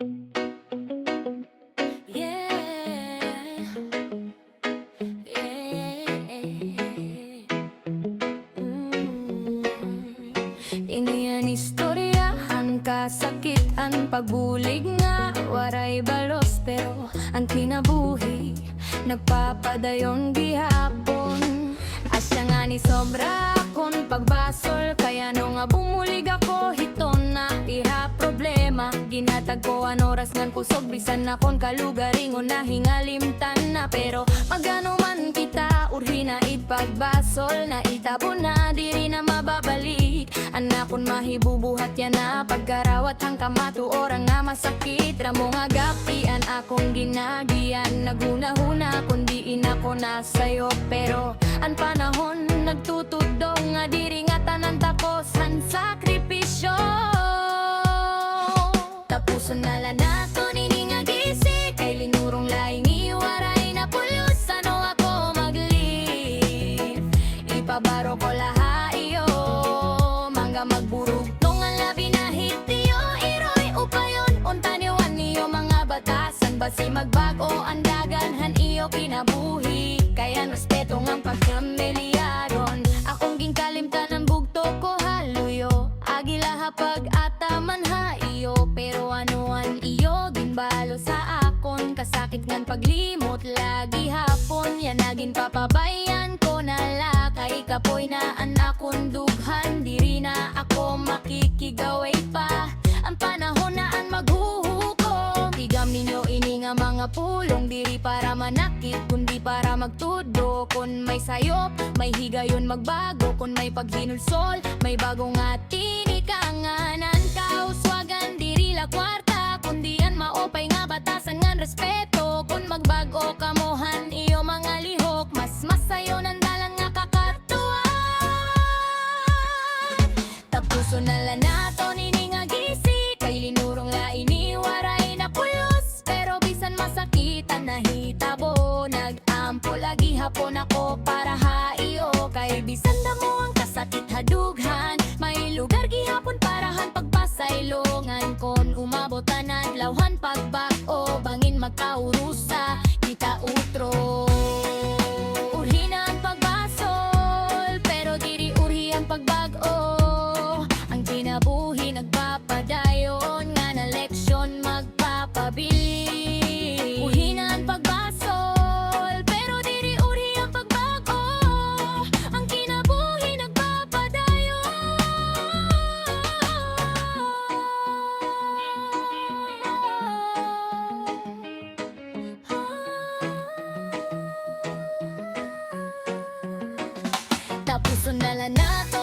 Yeah, yeah. Mm. Iniyan istoryahan, kasakitan, pagbulig nga waray balos, pero ang kinabuhi nagpapadayon gihapon. Asya nga ni sobra kon pagbasol, kaya no nga bumulig ako hiton na iha problema. Ginatagpuan oras ngan kusog bisan na kon kalugaringon na hingalimtan na, pero magano man kita urhi na pagbasol na itabo na diri na mababalik. Anakon mahibubuhat yan na pagkarawat hang kamatu orang nga masakit. Ramo nga gapian akong ginagian, nagunahuna kundi inako na sayo, pero ang panahon nagtutudong nga diri nga tanan tapos ang sakripisyo. Tapuson na lang nato nini nga gisi, kay linurong laing iwaray na pulos. Ano ako mag-live, ipabaro ko lahayo, mangga magburug tong ang labi na hitiyo. Iroy upayon, untaniwan niyo mga batasan, basi magbago ang daganhan iyo kinabuhi. Kaya respeto ngang pagkameliaron, akong ginkalimtan ang bugto ko haluyo. Agila hapag ataman ha iyo, pero anuan iyo ginbalo sa akon. Kasakit ngan paglimot lagi hapon, yan naging papabayan ko na lakay. Kapoy na an akon dughan, diri na ako makikigaway pa. Ang panahon na an maghuhukom, tigam ninyo ini nga mga pulong, diri para manakit kundi para magtudo. Kun may sayop, may higayon magbago, kun may paghinulsol, may bagong atinikanganan. Kauswagan diri la kwarta, kundi an maopay nga batasan ngan respeto. Kun magbago kamohan iyo mga lihok, mas masayo ng dalang nga kakatuan. Tapuson na lang nato nini nga gisi, kay linurong la iniwaray na pulos, pero bisan masakitan nahitabo. Nag-ampo lagi hapon ako para haiyo, kay bisan damo ang kasakit hadughan. May lugar gihapon parahan pagpasaylongan, kon umabotan adlawhan pagbag-o, bangin magkaurusa kita utro. Urhi na ang pagbasol, pero diri urhi ang pagbag-o. Ang kinabuhi nagpapadayon, nga na leksyon magpapabili. Urhi na ang pagbasol, pero diri urhi ang pagbago. Ang kinabuhi nagpapadayon. Tapuson na lang nato